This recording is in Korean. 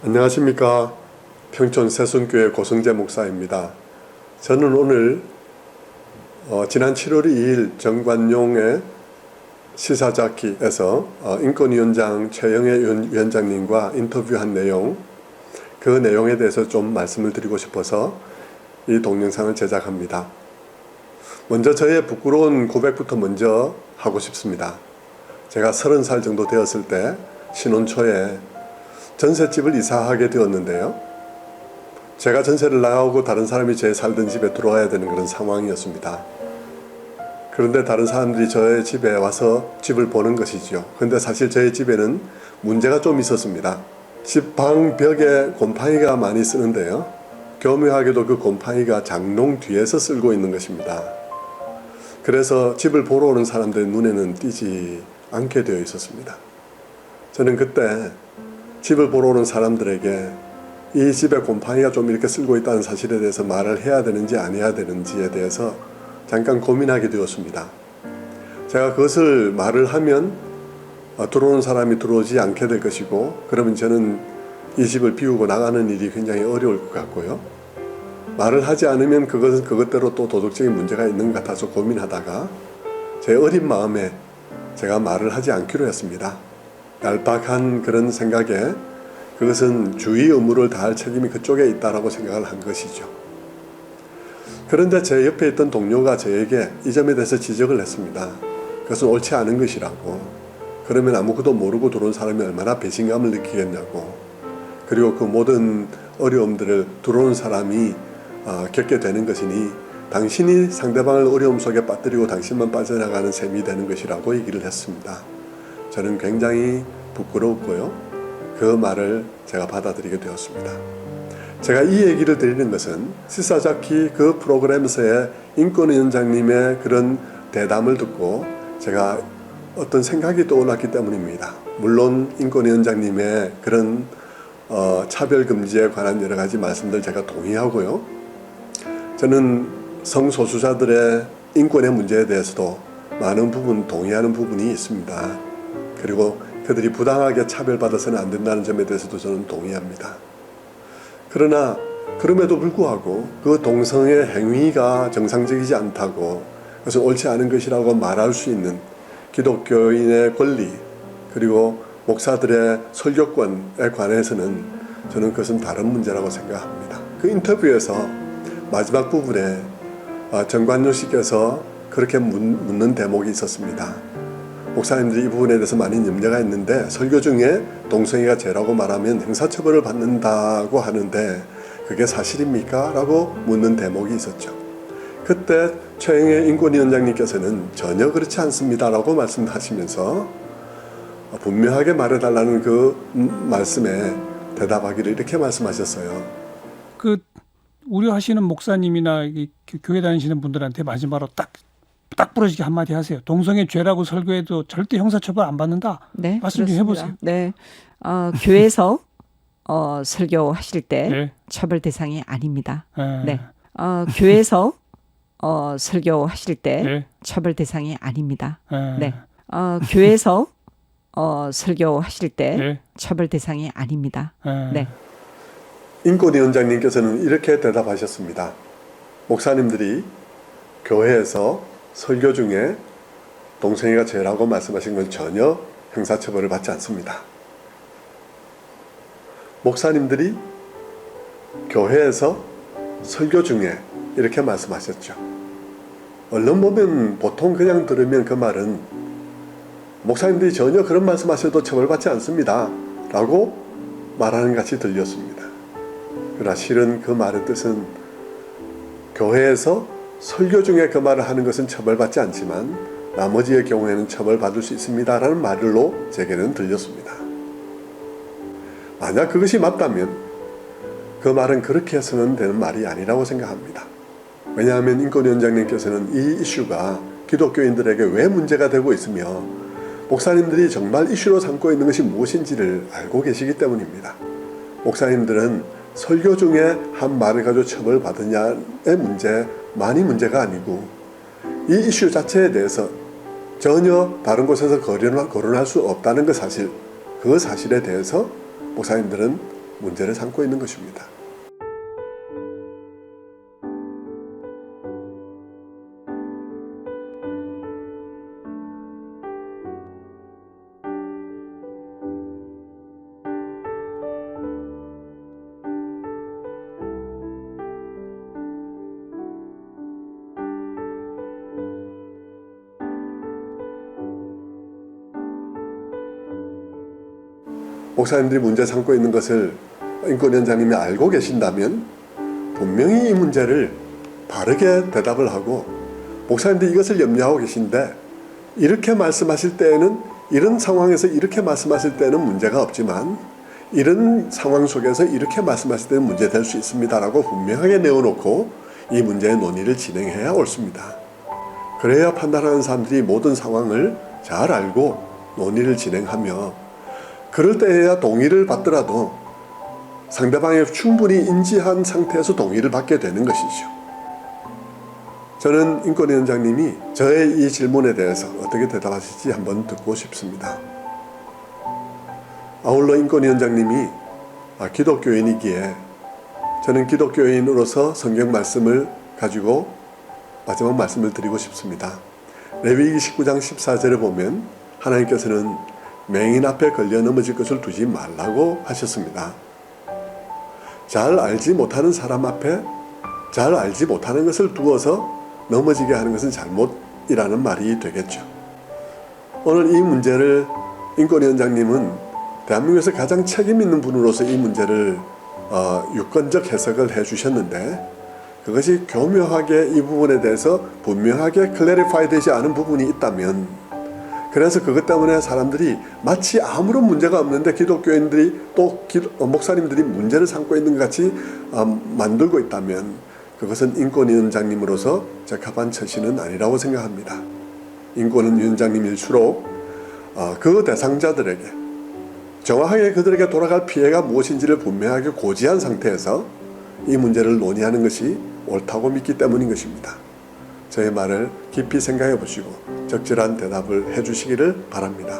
안녕하십니까. 평촌 새순교회 고성재 목사입니다. 저는 오늘 지난 7월 2일 정관용의 시사자키에서 인권위원장 최영애 위원장님과 인터뷰한 내용, 그 내용에 대해서 좀 말씀을 드리고 싶어서 이 동영상을 제작합니다. 먼저 저의 부끄러운 고백부터 먼저 하고 싶습니다. 제가 30살 정도 되었을 때 신혼 초에 전셋집을 이사하게 되었는데요. 제가 전세를 나가고 다른 사람이 제 살던 집에 들어와야 되는 그런 상황이었습니다. 그런데 다른 사람들이 저의 집에 와서 집을 보는 것이죠. 그런데 사실 저의 집에는 문제가 좀 있었습니다. 집 방 벽에 곰팡이가 많이 쓰는데요. 교묘하게도 그 곰팡이가 장롱 뒤에서 쓸고 있는 것입니다. 그래서 집을 보러 오는 사람들의 눈에는 띄지 않게 되어 있었습니다. 저는 그때 집을 보러 오는 사람들에게 이 집에 곰팡이가 좀 이렇게 쓸고 있다는 사실에 대해서 말을 해야 되는지 안 해야 되는지에 대해서 잠깐 고민하게 되었습니다. 제가 그것을 말을 하면 들어오는 사람이 들어오지 않게 될 것이고, 그러면 저는 이 집을 비우고 나가는 일이 굉장히 어려울 것 같고요. 말을 하지 않으면 그것은 그것대로 또 도덕적인 문제가 있는 것 같아서 고민하다가 제 어린 마음에 제가 말을 하지 않기로 했습니다. 얄팍한 그런 생각에 그것은 주의 의무를 다할 책임이 그쪽에 있다라고 생각을 한 것이죠. 그런데 제 옆에 있던 동료가 저에게 이 점에 대해서 지적을 했습니다. 그것은 옳지 않은 것이라고. 그러면 아무것도 모르고 들어온 사람이 얼마나 배신감을 느끼겠냐고. 그리고 그 모든 어려움들을 들어온 사람이 겪게 되는 것이니 당신이 상대방을 어려움 속에 빠뜨리고 당신만 빠져나가는 셈이 되는 것이라고 얘기를 했습니다. 저는 굉장히 부끄러웠고요. 그 말을 제가 받아들이게 되었습니다. 제가 이 얘기를 드리는 것은 시사자키 그 프로그램에서의 인권위원장님의 그런 대담을 듣고 제가 어떤 생각이 떠올랐기 때문입니다. 물론 인권위원장님의 그런 차별금지에 관한 여러 가지 말씀들 제가 동의하고요. 저는 성소수자들의 인권의 문제에 대해서도 많은 부분 동의하는 부분이 있습니다. 그리고 그들이 부당하게 차별받아서는 안 된다는 점에 대해서도 저는 동의합니다. 그러나 그럼에도 불구하고 그 동성애 행위가 정상적이지 않다고, 그것은 옳지 않은 것이라고 말할 수 있는 기독교인의 권리, 그리고 목사들의 설교권에 관해서는 저는 그것은 다른 문제라고 생각합니다. 그 인터뷰에서 마지막 부분에 정관용 씨께서 그렇게 묻는 대목이 있었습니다. 목사님들이 이 부분에 대해서 많이 염려가 있는데 설교 중에 동성애가 죄라고 말하면 형사처벌을 받는다고 하는데 그게 사실입니까? 라고 묻는 대목이 있었죠. 그때 최영애 인권위원장님께서는 전혀 그렇지 않습니다 라고 말씀하시면서 분명하게 말해달라는 그 말씀에 대답하기를 이렇게 말씀하셨어요. 그 우려하시는 목사님이나 교회 다니시는 분들한테 마지막으로 딱 부러지게 한마디 하세요. 동성애 죄라고 설교해도 절대 형사처벌 안 받는다. 네, 말씀 좀 해보세요. 네, 교회에서 설교하실 때 네. 처벌 대상이 아닙니다. 네. 네, 교회에서 설교하실 때 네. 처벌 대상이 아닙니다. 네. 네, 교회에서 설교하실 때 네. 처벌 대상이 아닙니다. 네. 인권위원장님께서는 이렇게 대답하셨습니다. 목사님들이 교회에서 설교 중에 동성애가 죄라고 말씀하신 건 전혀 형사처벌을 받지 않습니다. 목사님들이 교회에서 설교 중에 이렇게 말씀하셨죠. 얼른 보면 보통 그냥 들으면 그 말은 목사님들이 전혀 그런 말씀하셔도 처벌받지 않습니다 라고 말하는 것 같이 들렸습니다. 그러나 실은 그 말의 뜻은 교회에서 설교 중에 그 말을 하는 것은 처벌받지 않지만 나머지의 경우에는 처벌받을 수 있습니다 라는 말로 제게는 들렸습니다. 만약 그것이 맞다면 그 말은 그렇게 해서는 되는 말이 아니라고 생각합니다. 왜냐하면 인권위원장님께서는 이 이슈가 기독교인들에게 왜 문제가 되고 있으며 목사님들이 정말 이슈로 삼고 있는 것이 무엇인지를 알고 계시기 때문입니다. 목사님들은 설교 중에 한 말을 가지고 처벌받느냐의 문제만이 문제가 아니고 이 이슈 자체에 대해서 전혀 다른 곳에서 거론할 수 없다는 그 사실에 대해서 목사님들은 문제를 삼고 있는 것입니다. 목사님들이 문제 삼고 있는 것을 인권위원장님이 알고 계신다면 분명히 이 문제를 바르게 대답을 하고, 목사님들이 이것을 염려하고 계신데 이렇게 말씀하실 때에는, 이런 상황에서 이렇게 말씀하실 때는 문제가 없지만 이런 상황 속에서 이렇게 말씀하실 때는 문제될 수 있습니다라고 분명하게 내어놓고 이 문제의 논의를 진행해야 옳습니다. 그래야 판단하는 사람들이 모든 상황을 잘 알고 논의를 진행하며, 그럴 때에야 동의를 받더라도 상대방이 충분히 인지한 상태에서 동의를 받게 되는 것이죠. 저는 인권위원장님이 저의 이 질문에 대해서 어떻게 대답하실지 한번 듣고 싶습니다. 아울러 인권위원장님이 기독교인이기에 저는 기독교인으로서 성경 말씀을 가지고 마지막 말씀을 드리고 싶습니다. 레위기 19장 14절에 보면 하나님께서는 맹인 앞에 걸려 넘어질 것을 두지 말라고 하셨습니다. 잘 알지 못하는 사람 앞에 잘 알지 못하는 것을 두어서 넘어지게 하는 것은 잘못이라는 말이 되겠죠. 오늘 이 문제를 인권위원장님은 대한민국에서 가장 책임 있는 분으로서 이 문제를 유권적 해석을 해주셨는데, 그것이 교묘하게 이 부분에 대해서 분명하게 클래리파이 되지 않은 부분이 있다면, 그래서 그것 때문에 사람들이 마치 아무런 문제가 없는데 기독교인들이 또 목사님들이 문제를 삼고 있는 것 같이 만들고 있다면, 그것은 인권위원장님으로서 적합한 처신은 아니라고 생각합니다. 인권위원장님일수록 그 대상자들에게 정확하게 그들에게 돌아갈 피해가 무엇인지를 분명하게 고지한 상태에서 이 문제를 논의하는 것이 옳다고 믿기 때문인 것입니다. 저의 말을 깊이 생각해 보시고 적절한 대답을 해 주시기를 바랍니다.